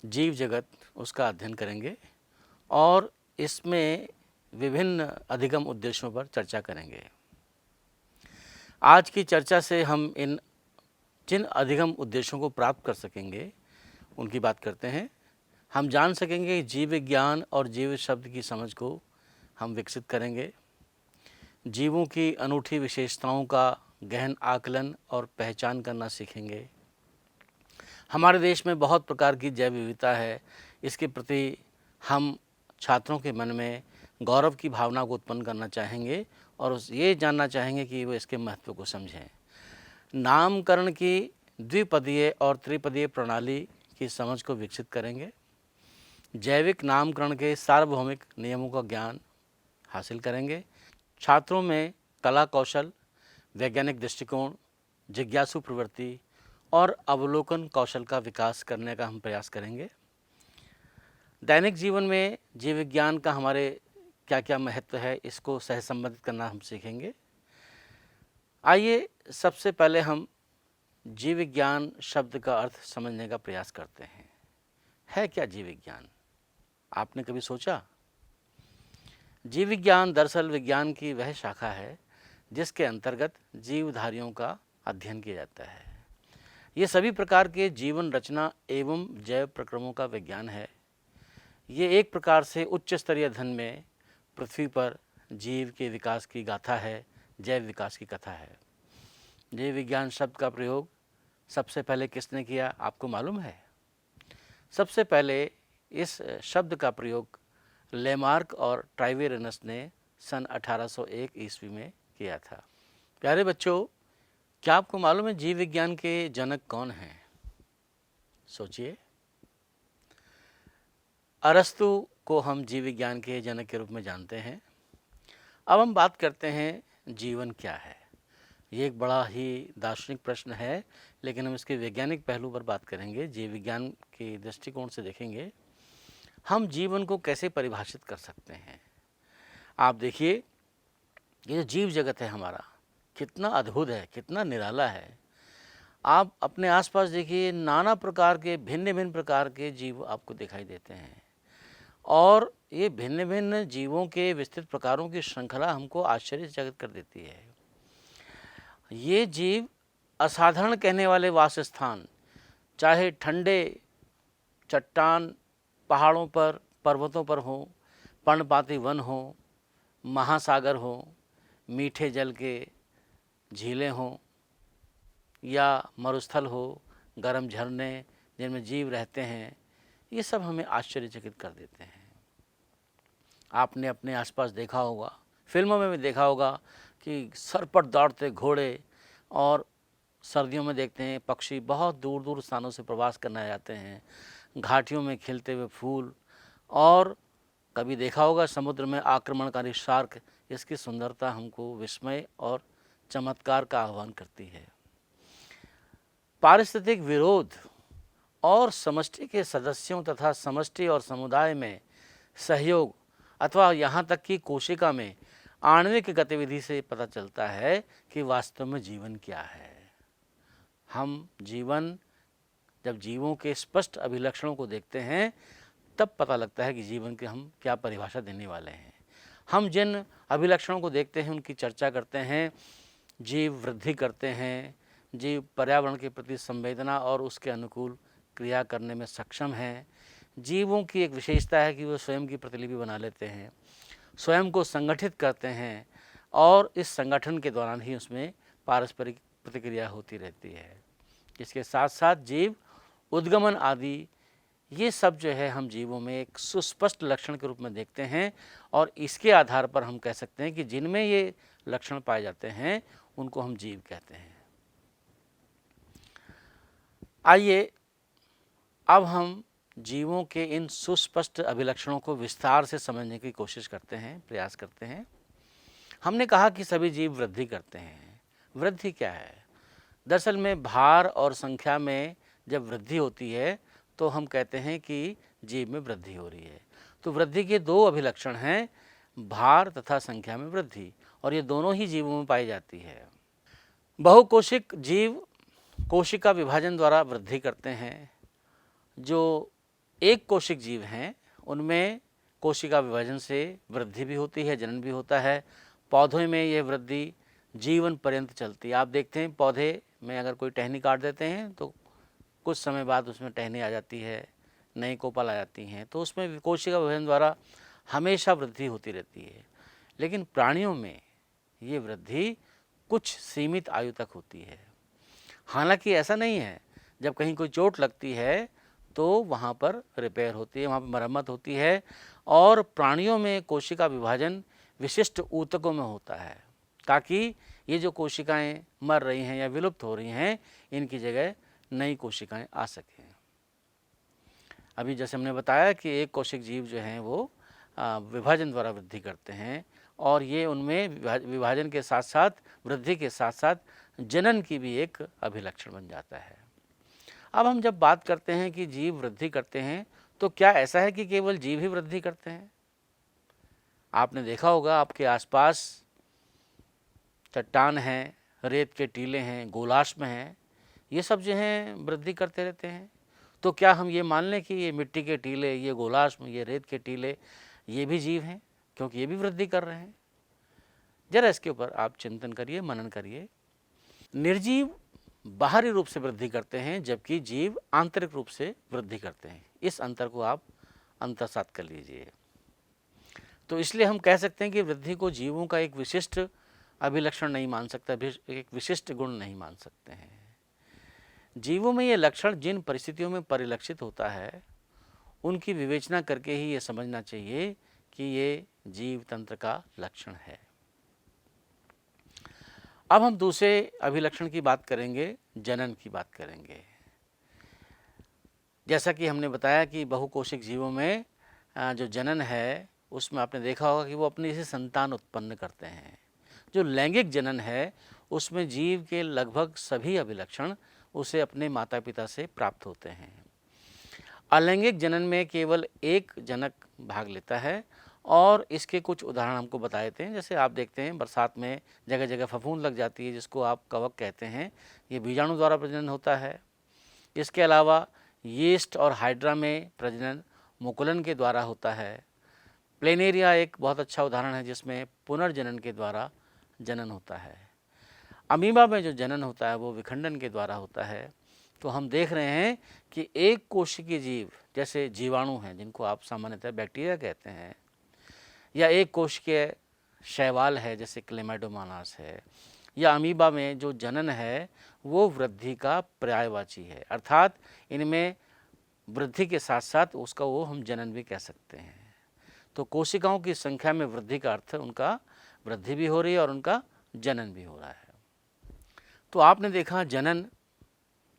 जीव जगत उसका अध्ययन करेंगे और इसमें विभिन्न अधिगम उद्देश्यों पर चर्चा करेंगे। आज की चर्चा से हम इन जिन अधिगम उद्देश्यों को प्राप्त कर सकेंगे उनकी बात करते हैं। हम जान सकेंगे जीव विज्ञान और जीव शब्द की समझ को हम विकसित करेंगे। जीवों की अनूठी विशेषताओं का गहन आकलन और पहचान करना सीखेंगे। हमारे देश में बहुत प्रकार की जैव विविधता है, इसके प्रति हम छात्रों के मन में गौरव की भावना को उत्पन्न करना चाहेंगे और ये जानना चाहेंगे कि वो इसके महत्व को समझें। नामकरण की द्विपदीय और त्रिपदीय प्रणाली की समझ को विकसित करेंगे। जैविक नामकरण के सार्वभौमिक नियमों का ज्ञान हासिल करेंगे। छात्रों में कला कौशल, वैज्ञानिक दृष्टिकोण, जिज्ञासु प्रवृत्ति और अवलोकन कौशल का विकास करने का हम प्रयास करेंगे। दैनिक जीवन में जीव विज्ञान का हमारे क्या क्या महत्व है, इसको सहसंबंधित करना हम सीखेंगे। आइए सबसे पहले हम जीव विज्ञान शब्द का अर्थ समझने का प्रयास करते हैं। है क्या जीव विज्ञान? आपने कभी सोचा? जीव विज्ञान दरअसल विज्ञान की वह शाखा है जिसके अंतर्गत जीवधारियों का अध्ययन किया जाता है। ये सभी प्रकार के जीवन रचना एवं जैव प्रक्रमों का विज्ञान है। ये एक प्रकार से उच्च स्तरीय अध्ययन में पृथ्वी पर जीव के विकास की गाथा है, जैव विकास की कथा है। जीव विज्ञान शब्द का प्रयोग सबसे पहले किसने किया, आपको मालूम है? सबसे पहले इस शब्द का प्रयोग लेमार्क और ट्राइवेरेनस ने सन 1801 ईस्वी में किया था। प्यारे बच्चों, क्या आपको मालूम है जीव विज्ञान के जनक कौन हैं? सोचिए। अरस्तु को हम जीव विज्ञान के जनक के रूप में जानते हैं। अब हम बात करते हैं जीवन क्या है। ये एक बड़ा ही दार्शनिक प्रश्न है, लेकिन हम इसके वैज्ञानिक पहलू पर बात करेंगे। जीव विज्ञान के दृष्टिकोण से देखेंगे हम जीवन को कैसे परिभाषित कर सकते हैं। आप देखिए, ये जो जीव जगत है हमारा, कितना अद्भुत है, कितना निराला है। आप अपने आसपास देखिए, नाना प्रकार के भिन्न भिन्न प्रकार के जीव आपको दिखाई देते हैं और ये भिन्न भिन्न जीवों के विस्तृत प्रकारों की श्रृंखला हमको आश्चर्यचकित कर देती है। ये जीव असाधारण कहने वाले वासस्थान, चाहे ठंडे चट्टान पहाड़ों पर, पर्वतों पर हो, पर्णपाती वन हो, महासागर हो, मीठे जल के झीलें हों या मरुस्थल हो, गर्म झरने जिनमें जीव रहते हैं, ये सब हमें आश्चर्यचकित कर देते हैं। आपने अपने आसपास देखा होगा, फिल्मों में भी देखा होगा कि सर पर दौड़ते घोड़े, और सर्दियों में देखते हैं पक्षी बहुत दूर दूर स्थानों से प्रवास करने जाते हैं, घाटियों में खिलते हुए फूल, और कभी देखा होगा समुद्र में आक्रमणकारी शार्क। इसकी सुंदरता हमको विस्मय और चमत्कार का आह्वान करती है। पारिस्थितिक विरोध और समष्टि के सदस्यों तथा समष्टि और समुदाय में सहयोग अथवा यहाँ तक कि कोशिका में आणविक गतिविधि से पता चलता है कि वास्तव में जीवन क्या है। हम जीवन, जब जीवों के स्पष्ट अभिलक्षणों को देखते हैं तब पता लगता है कि जीवन की हम क्या परिभाषा देने वाले हैं। हम जिन अभिलक्षणों को देखते हैं उनकी चर्चा करते हैं। जीव वृद्धि करते हैं, जीव पर्यावरण के प्रति संवेदना और उसके अनुकूल क्रिया करने में सक्षम हैं। जीवों की एक विशेषता है कि वो स्वयं की प्रतिलिपि बना लेते हैं, स्वयं को संगठित करते हैं और इस संगठन के दौरान ही उसमें पारस्परिक प्रतिक्रिया होती रहती है। इसके साथ साथ जीव उद्गमन आदि, ये सब जो है हम जीवों में एक सुस्पष्ट लक्षण के रूप में देखते हैं और इसके आधार पर हम कह सकते हैं कि जिनमें ये लक्षण पाए जाते हैं उनको हम जीव कहते हैं। आइए अब हम जीवों के इन सुस्पष्ट अभिलक्षणों को विस्तार से समझने की कोशिश करते हैं, प्रयास करते हैं। हमने कहा कि सभी जीव वृद्धि करते हैं। वृद्धि क्या है? दरअसल में भार और संख्या में जब वृद्धि होती है तो हम कहते हैं कि जीव में वृद्धि हो रही है। तो वृद्धि के दो अभिलक्षण हैं, भार तथा संख्या में वृद्धि, और ये दोनों ही जीवों में पाई जाती है। बहुकोशिक जीव कोशिका विभाजन द्वारा वृद्धि करते हैं। जो एक कोशिक जीव हैं, उनमें कोशिका विभाजन से वृद्धि भी होती है, जनन भी होता है। पौधों में ये वृद्धि जीवन पर्यंत चलती है। आप देखते हैं पौधे में अगर कोई टहनी काट देते हैं तो कुछ समय बाद उसमें टहनी आ जाती है, नई कोपल आ जाती हैं, तो उसमें कोशिका विभाजन द्वारा हमेशा वृद्धि होती रहती है। लेकिन प्राणियों में ये वृद्धि कुछ सीमित आयु तक होती है। हालांकि ऐसा नहीं है, जब कहीं कोई चोट लगती है तो वहाँ पर रिपेयर होती है, वहाँ पर मरम्मत होती है। और प्राणियों में कोशिका विभाजन विशिष्ट ऊतकों में होता है, ताकि ये जो कोशिकाएं मर रही हैं या विलुप्त हो रही हैं, इनकी जगह नई कोशिकाएं आ सकें। अभी जैसे हमने बताया कि एक कोशिक जीव जो हैं वो विभाजन द्वारा वृद्धि करते हैं, और ये उनमें विभाजन के साथ साथ, वृद्धि के साथ साथ जनन की भी एक अभिलक्षण बन जाता है। अब हम जब बात करते हैं कि जीव वृद्धि करते हैं, तो क्या ऐसा है कि केवल जीव ही वृद्धि करते हैं? आपने देखा होगा आपके आसपास चट्टान हैं, रेत के टीले हैं, गोलाश्म हैं, ये सब जो हैं वृद्धि करते रहते हैं। तो क्या हम ये मान लें कि ये मिट्टी के टीले, ये गोलाश्म, ये रेत के टीले, ये भी जीव हैं, क्योंकि ये भी वृद्धि कर रहे हैं? जरा इसके ऊपर आप चिंतन करिए, मनन करिए। निर्जीव बाहरी रूप से वृद्धि करते हैं, जबकि जीव आंतरिक रूप से वृद्धि करते हैं। इस अंतर को आप अंतर्सात कर लीजिए। तो इसलिए हम कह सकते हैं कि वृद्धि को जीवों का एक विशिष्ट अभिलक्षण नहीं मान सकता, एक विशिष्ट गुण नहीं मान सकते हैं। जीवों में ये लक्षण जिन परिस्थितियों में परिलक्षित होता है, उनकी विवेचना करके ही ये समझना चाहिए कि ये जीव तंत्र का लक्षण है। अब हम दूसरे अभिलक्षण की बात करेंगे, जनन की बात करेंगे। जैसा कि हमने बताया कि बहुकोशिक जीवों में जो जनन है, उसमें आपने देखा होगा कि वो अपनी से संतान उत्पन्न करते हैं। जो लैंगिक जनन है, उसमें जीव के लगभग सभी अभिलक्षण उसे अपने माता पिता से प्राप्त होते हैं। अलैंगिक जनन में केवल एक जनक भाग लेता है, और इसके कुछ उदाहरण हमको बताए देते हैं। जैसे आप देखते हैं बरसात में जगह जगह फफूंद लग जाती है, जिसको आप कवक कहते हैं, ये बीजाणु द्वारा प्रजनन होता है। इसके अलावा यीस्ट और हाइड्रा में प्रजनन मुकुलन के द्वारा होता है। प्लेनेरिया एक बहुत अच्छा उदाहरण है, जिसमें पुनर्जनन के द्वारा जनन होता है। अमीबा में जो जनन होता है वो विखंडन के द्वारा होता है। तो हम देख रहे हैं कि एक कोशिकीय जीव, जैसे जीवाणु हैं जिनको आप सामान्यतः बैक्टीरिया कहते हैं, या एक कोशिकीय शैवाल है जैसे क्लेमाइडोमोनास है, या अमीबा में जो जनन है वो वृद्धि का पर्यायवाची है, अर्थात इनमें वृद्धि के साथ साथ उसका वो हम जनन भी कह सकते हैं। तो कोशिकाओं की संख्या में वृद्धि का अर्थ उनका वृद्धि भी हो रही है और उनका जनन भी हो रहा है। तो आपने देखा जनन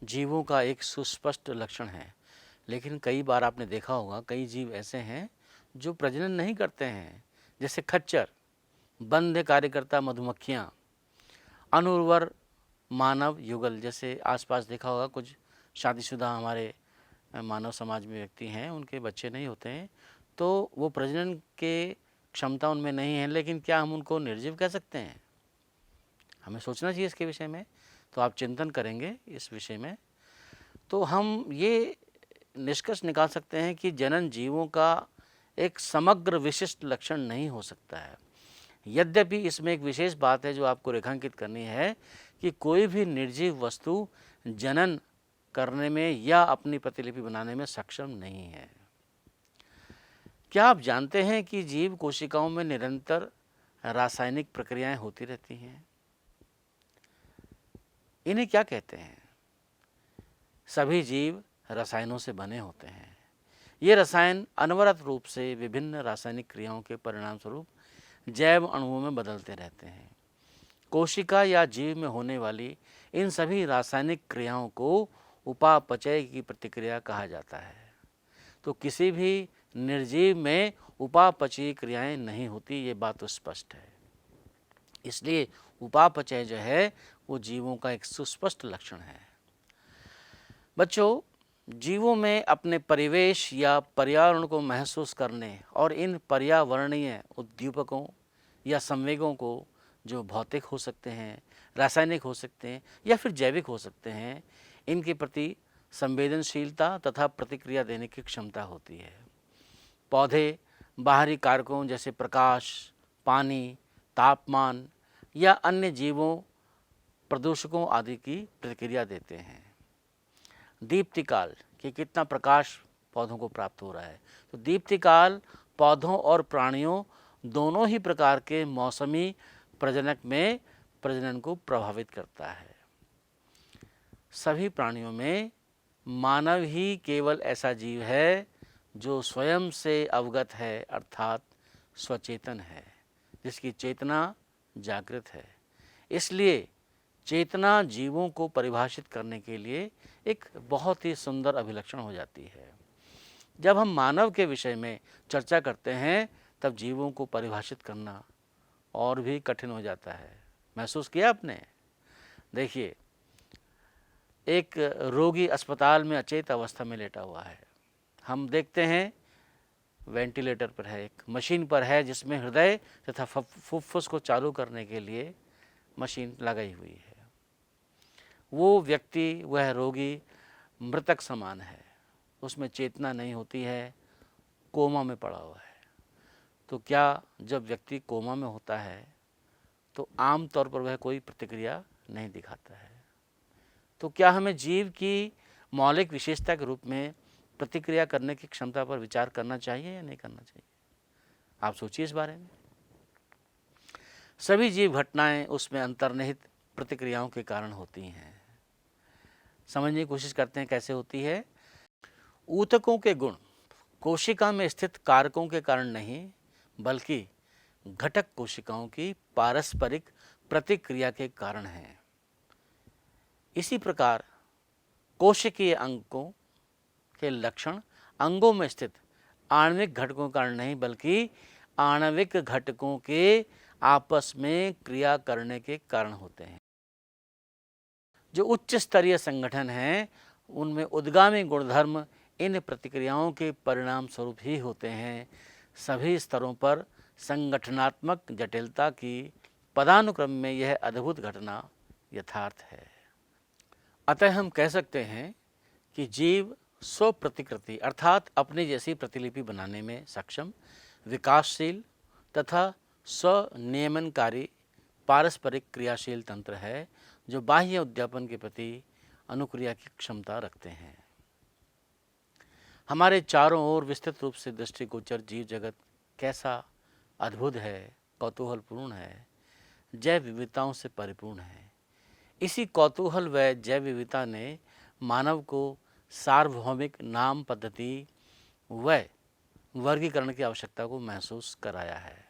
जीवों का एक सुस्पष्ट लक्षण है, लेकिन कई बार आपने देखा होगा कई जीव ऐसे हैं जो प्रजनन नहीं करते हैं, जैसे खच्चर, बंध कार्यकर्ता मधुमक्खियाँ, अनुर्वर मानव युगल। जैसे आसपास देखा होगा कुछ शादीशुदा हमारे मानव समाज में व्यक्ति हैं, उनके बच्चे नहीं होते हैं, तो वो प्रजनन के क्षमता उनमें नहीं है, लेकिन क्या हम उनको निर्जीव कह सकते हैं? हमें सोचना चाहिए इसके विषय में। तो आप चिंतन करेंगे इस विषय में, तो हम ये निष्कर्ष निकाल सकते हैं कि जनन जीवों का एक समग्र विशिष्ट लक्षण नहीं हो सकता है। यद्यपि इसमें एक विशेष बात है जो आपको रेखांकित करनी है कि कोई भी निर्जीव वस्तु जनन करने में या अपनी प्रतिलिपि बनाने में सक्षम नहीं है। क्या आप जानते हैं कि जीव कोशिकाओं में निरंतर रासायनिक प्रक्रियाएं होती रहती हैं? इन्हें क्या कहते हैं? सभी जीव रसायनों से बने होते हैं। ये रसायन अनवरत रूप से विभिन्न रासायनिक क्रियाओं के परिणाम स्वरूप जैव अणुओं में बदलते रहते हैं। कोशिका या जीव में होने वाली इन सभी रासायनिक क्रियाओं को उपापचय की प्रतिक्रिया कहा जाता है। तो किसी भी निर्जीव में उपापचयी क्रियाएं नहीं होती, ये बात तो स्पष्ट है। इसलिए उपापचय जो है वो जीवों का एक सुस्पष्ट लक्षण है। बच्चों, जीवों में अपने परिवेश या पर्यावरण को महसूस करने और इन पर्यावरणीय उद्दीपकों या संवेगों को, जो भौतिक हो सकते हैं, रासायनिक हो सकते हैं या फिर जैविक हो सकते हैं, इनके प्रति संवेदनशीलता तथा प्रतिक्रिया देने की क्षमता होती है। पौधे बाहरी कारकों जैसे प्रकाश, पानी, तापमान या अन्य जीवों, प्रदूषकों आदि की प्रतिक्रिया देते हैं। दीप्तिकाल कि कितना प्रकाश पौधों को प्राप्त हो रहा है, तो दीप्तिकाल पौधों और प्राणियों दोनों ही प्रकार के मौसमी प्रजनक में प्रजनन को प्रभावित करता है। सभी प्राणियों में मानव ही केवल ऐसा जीव है जो स्वयं से अवगत है, अर्थात स्वचेतन है, जिसकी चेतना जागृत है। इसलिए चेतना जीवों को परिभाषित करने के लिए एक बहुत ही सुंदर अभिलक्षण हो जाती है। जब हम मानव के विषय में चर्चा करते हैं तब जीवों को परिभाषित करना और भी कठिन हो जाता है। महसूस किया आपने? देखिए, एक रोगी अस्पताल में अचेत अवस्था में लेटा हुआ है। हम देखते हैं वेंटिलेटर पर है, एक मशीन पर है जिसमें हृदय तथा फुफ्फुस को चालू करने के लिए मशीन लगाई हुई है। वो व्यक्ति, वह रोगी मृतक समान है, उसमें चेतना नहीं होती है, कोमा में पड़ा हुआ है। तो क्या जब व्यक्ति कोमा में होता है तो आम तौर पर वह कोई प्रतिक्रिया नहीं दिखाता है। तो क्या हमें जीव की मौलिक विशेषता के रूप में प्रतिक्रिया करने की क्षमता पर विचार करना चाहिए या नहीं करना चाहिए? आप सोचिए इस बारे में। सभी जीव घटनाएं उसमें अंतर्निहित प्रतिक्रियाओं के कारण होती हैं। समझने की कोशिश करते हैं कैसे होती है। ऊतकों के गुण कोशिका में स्थित कारकों के कारण नहीं, बल्कि घटक कोशिकाओं की पारस्परिक प्रतिक्रिया के कारण हैं। इसी प्रकार कोशिकीय अंगों के लक्षण अंगों में स्थित आणविक घटकों के कारण नहीं, बल्कि आणविक घटकों के आपस में क्रिया करने के कारण होते हैं। जो उच्च स्तरीय संगठन हैं उनमें उद्गामी गुणधर्म इन प्रतिक्रियाओं के परिणाम स्वरूप ही होते हैं। सभी स्तरों पर संगठनात्मक जटिलता की पदानुक्रम में यह अद्भुत घटना यथार्थ है। अतः हम कह सकते हैं कि जीव स्वप्रतिकृति अर्थात अपनी जैसी प्रतिलिपि बनाने में सक्षम, विकासशील तथा स्वनियमनकारी पारस्परिक क्रियाशील तंत्र है, जो बाह्य उद्यापन के प्रति अनुक्रिया की क्षमता रखते हैं। हमारे चारों ओर विस्तृत रूप से दृष्टिगोचर जीव जगत कैसा अद्भुत है, कौतूहलपूर्ण है, जैव विविधताओं से परिपूर्ण है। इसी कौतूहल व जैव विविधता ने मानव को सार्वभौमिक नाम पद्धति व वर्गीकरण की आवश्यकता को महसूस कराया है।